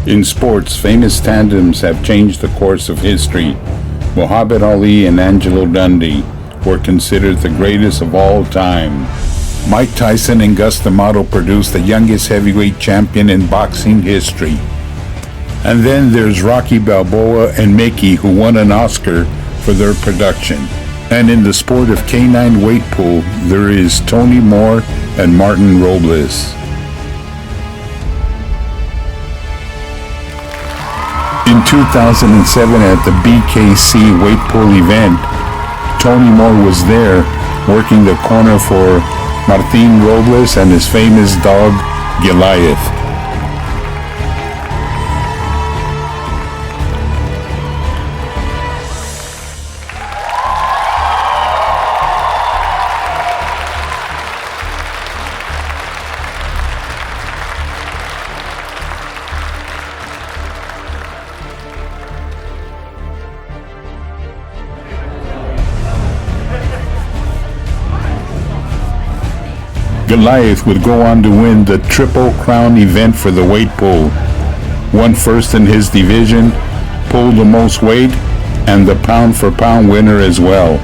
In sports, famous tandems have changed the course of history. Muhammad Ali and Angelo Dundee were considered the greatest of all time. Mike Tyson and Gus D'Amato produced the youngest heavyweight champion in boxing history. And then there's Rocky Balboa and Mickey, who won an Oscar for their production. And in the sport of canine weight pull, there is Tony Moore and Martin Robles. In 2007 at the BKC weight pull event, Tony Moore was there working the corner for Martin Robles and his famous dog, Goliath. Goliath would go on to win the Triple Crown event for the weight pull. Won first in his division, pulled the most weight, and the pound-for-pound winner as well,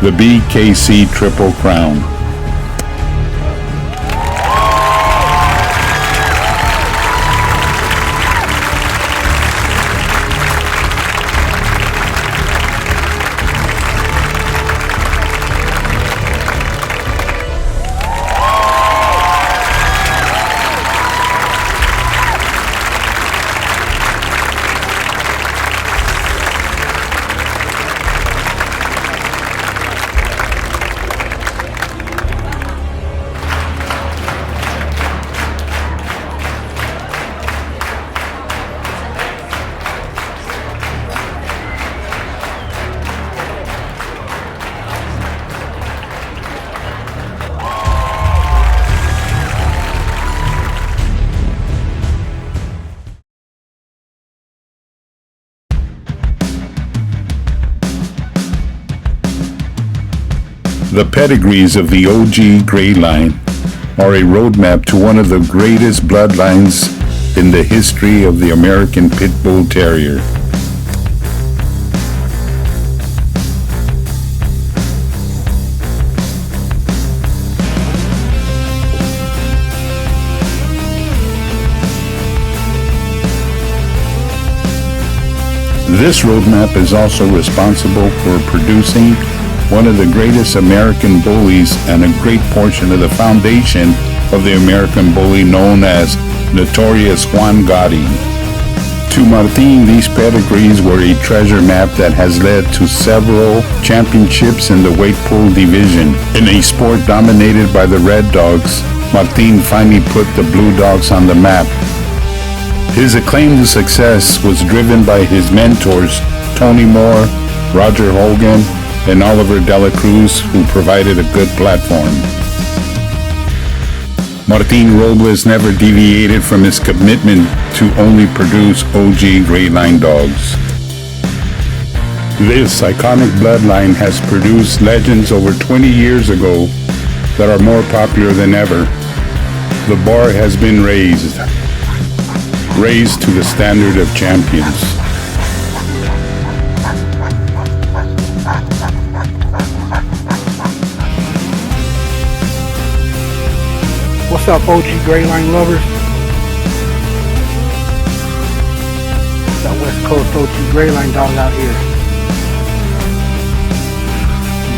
the BKC Triple Crown. The pedigrees of the OG Greyline are a roadmap to one of the greatest bloodlines in the history of the American Pit Bull Terrier. This roadmap is also responsible for producing one of the greatest American bullies and a great portion of the foundation of the American bully known as Notorious Juan Gotti. To Martin, these pedigrees were a treasure map that has led to several championships in the weight pull division. In a sport dominated by the Red Dogs, Martin finally put the Blue Dogs on the map. His acclaim to success was driven by his mentors, Tony Moore, Roger Hogan, and Oliver De La Cruz, who provided a good platform. Martin Robles never deviated from his commitment to only produce OG Greyline dogs. This iconic bloodline has produced legends over 20 years ago that are more popular than ever. The bar has been raised to the standard of champions. What's up, OG Greyline lovers? That West Coast OG Greyline dog out here.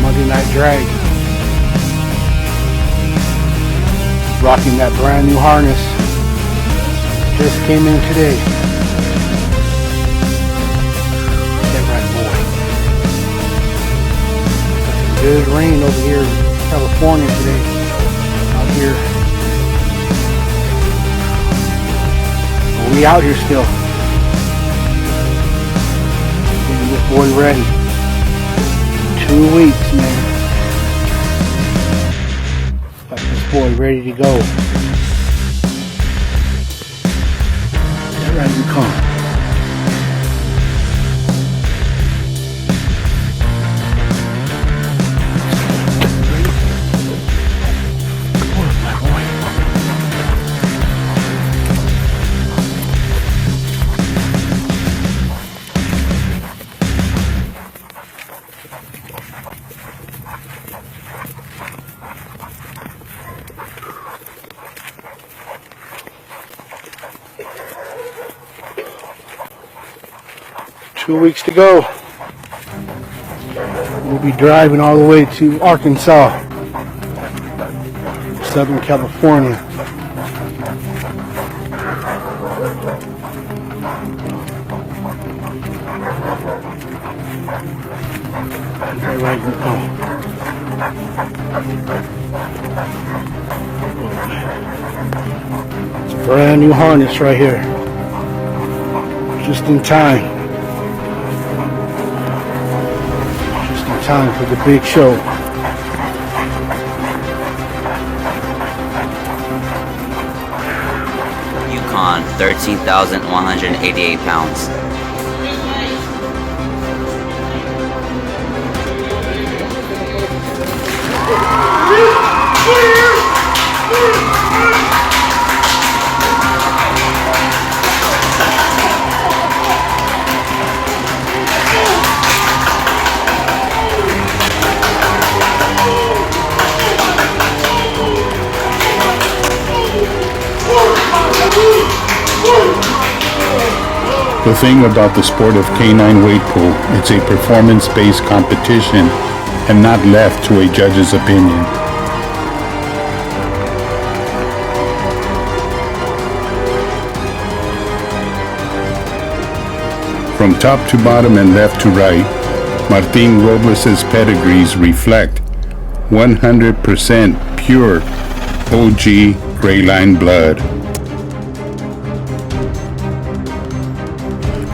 Monday Night Drag. Rocking that brand new harness. Just came in today. Get right, boy. Got some good rain over here in California today. Out here. We out here still. Getting this boy ready. 2 weeks, man. Got this boy ready to go. Get ready to come. 2 weeks to go. We'll be driving all the way to Arkansas, Southern California. Right now. It's a brand new harness right here. Just in time. Just in time for the big show. Yukon, 13,188 pounds. The thing about the sport of canine weight pull, it's a performance-based competition and not left to a judge's opinion. From top to bottom and left to right, Martin Robles' pedigrees reflect 100% pure OG Greyline blood.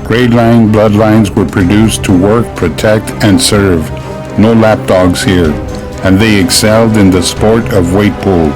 Greyline bloodlines were produced to work, protect, and serve. No lapdogs here, and they excelled in the sport of weight pull.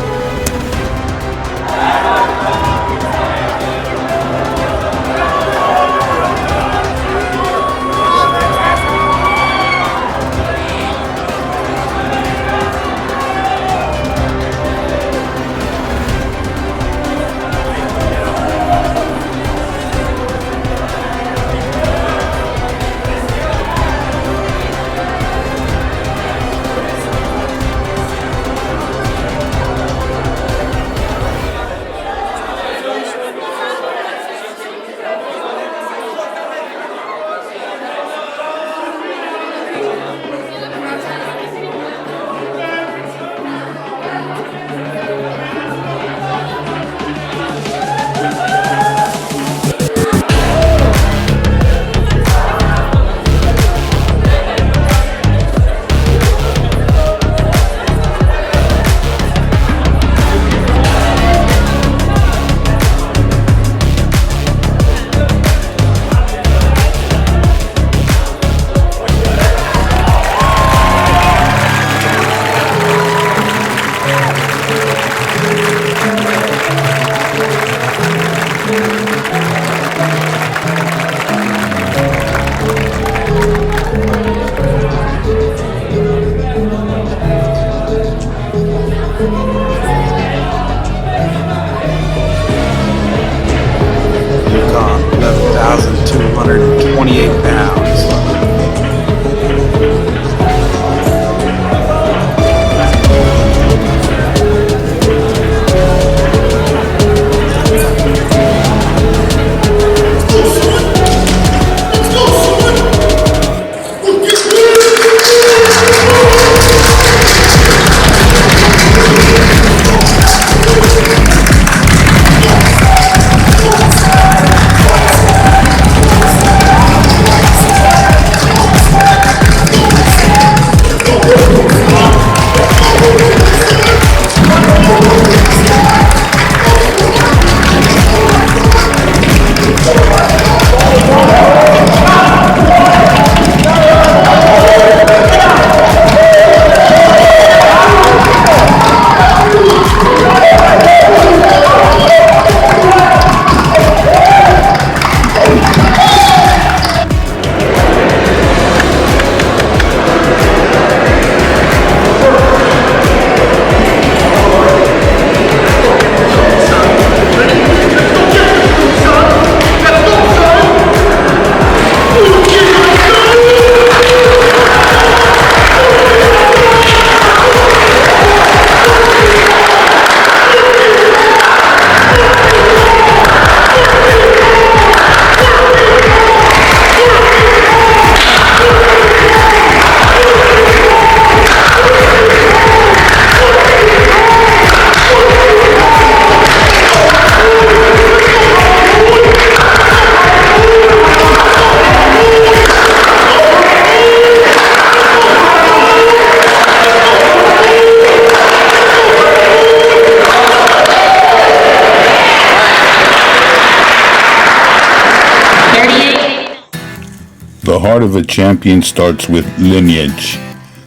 heart of a champion starts with lineage,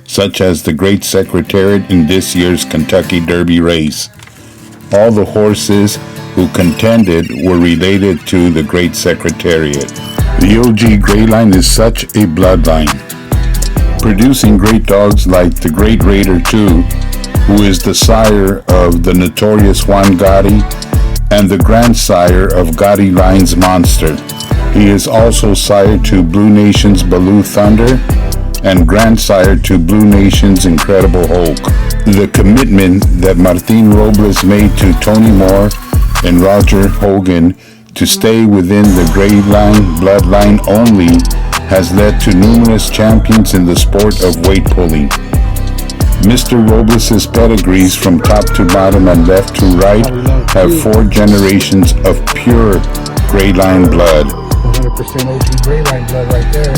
such as the Great Secretariat in this year's Kentucky Derby race. All the horses who contended were related to the Great Secretariat. The OG Greyline is such a bloodline, producing great dogs like the Great Raider II, who is the sire of the notorious Juan Gotti and the grandsire of Gotti Line's Monster. He is also sire to Blue Nation's Baloo Thunder and grandsire to Blue Nation's Incredible Hulk. The commitment that Martin Robles made to Tony Moore and Roger Hogan to stay within the Greyline bloodline only has led to numerous champions in the sport of weight pulling. Mr. Robles' pedigrees from top to bottom and left to right have 4 generations of pure Greyline blood. 100% OG Greyline blood right there.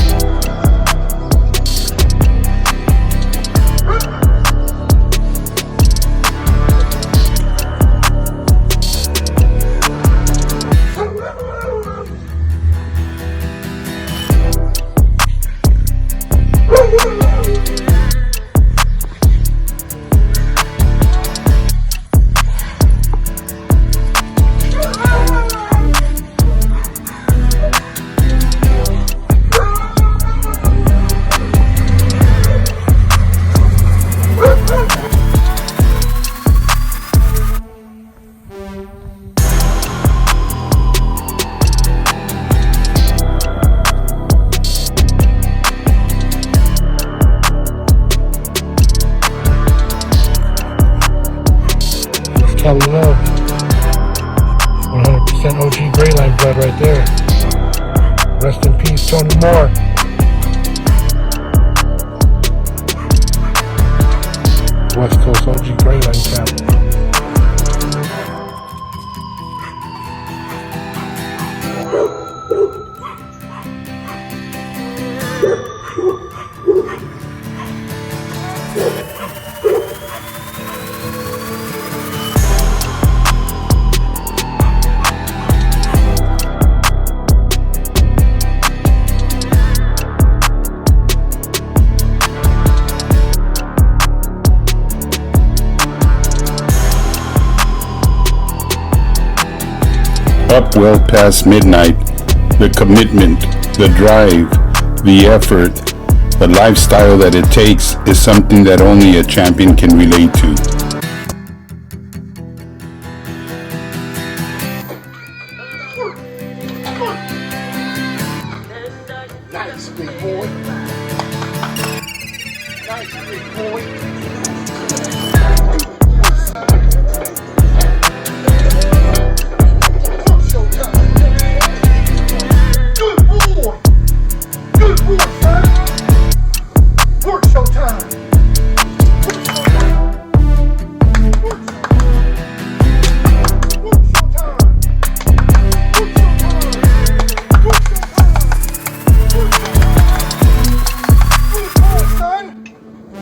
Kelly Love, 100% OG Greyline blood right there. Rest in peace, Tony Moore. West Coast OG Greyline champ. Up well past midnight, the commitment, the drive, the effort, the lifestyle that it takes is something that only a champion can relate to. Nice, big boy. Nice, big boy.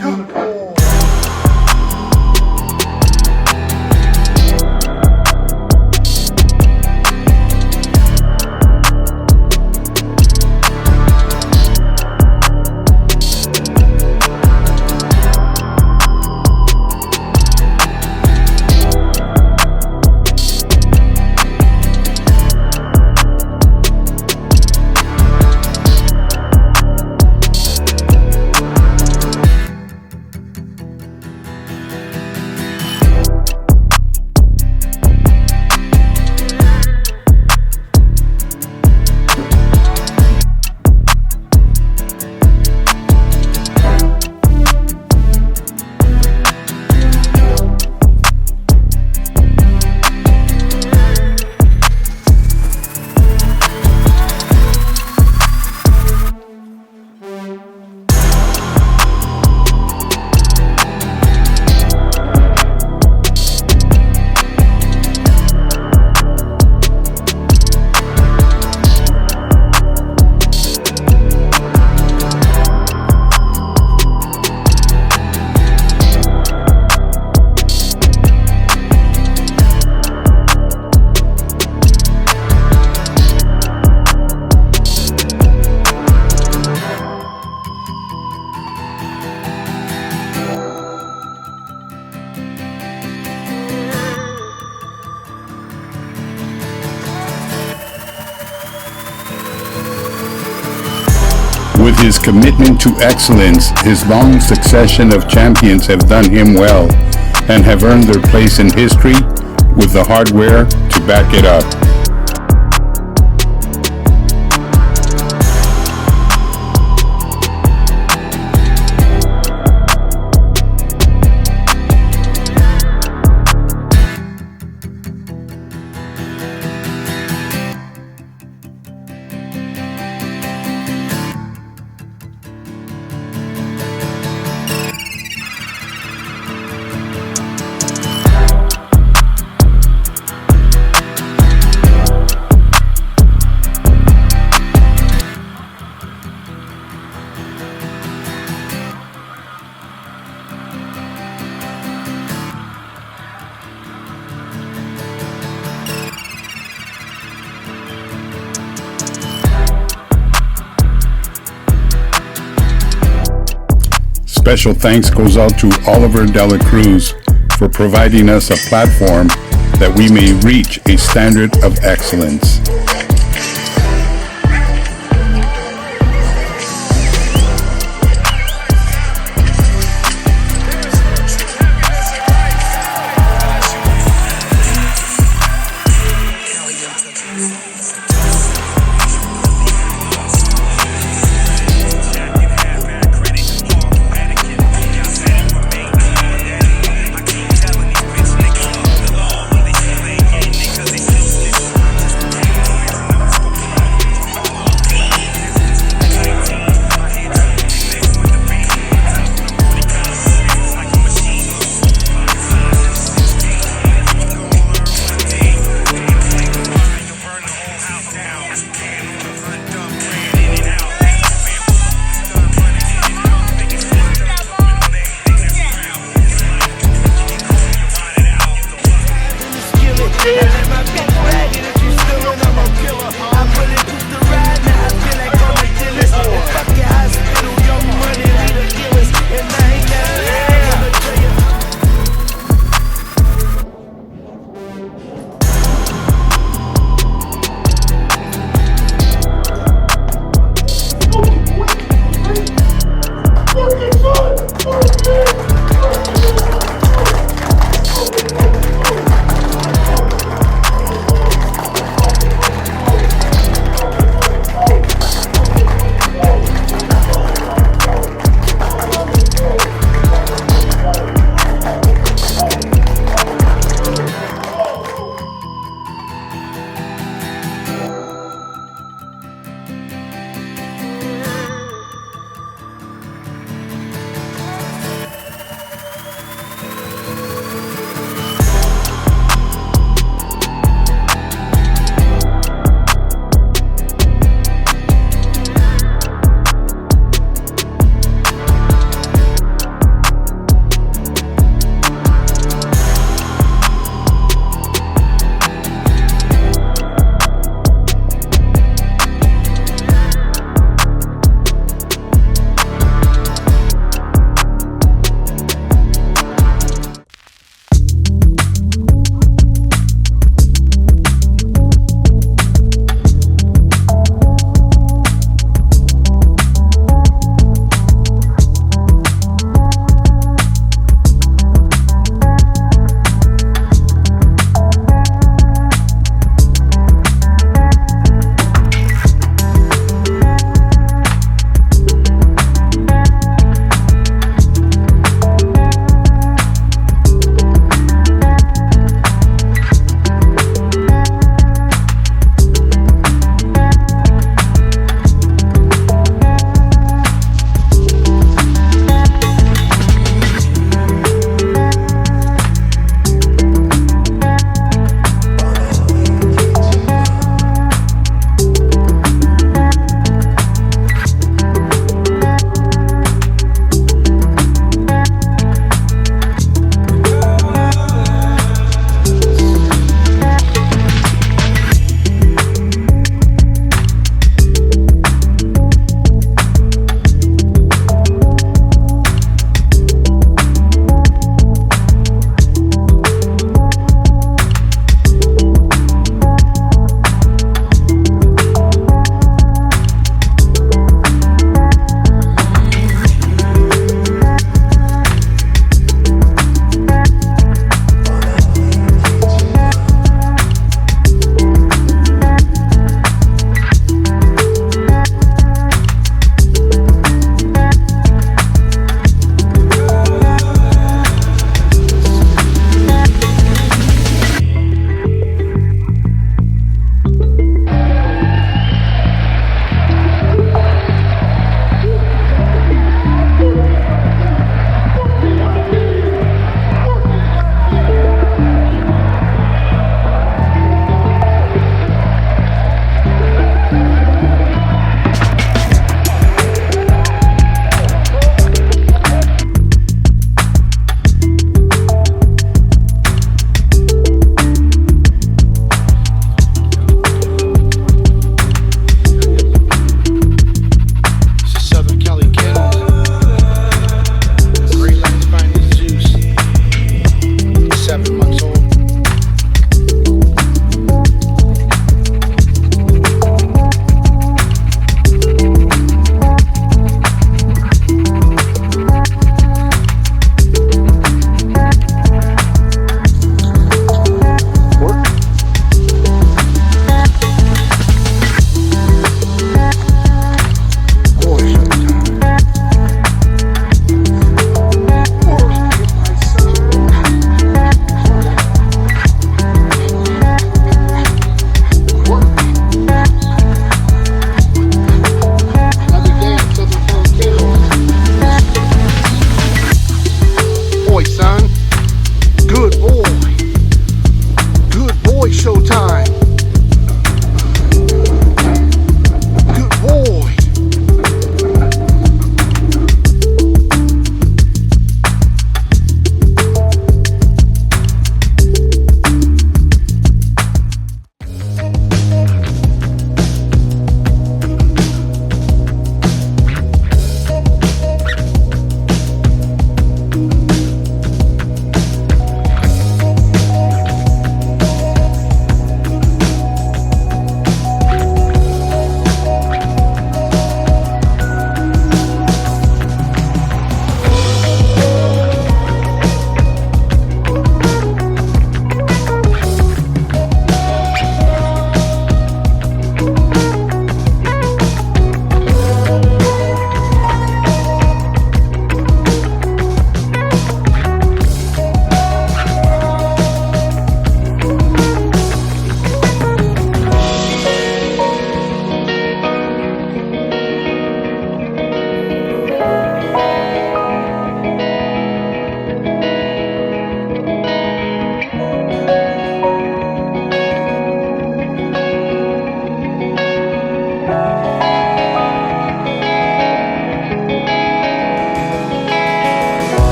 Good boy. His commitment to excellence, his long succession of champions have done him well and have earned their place in history with the hardware to back it up. Special thanks goes out to Oliver Dela Cruz for providing us a platform that we may reach a standard of excellence.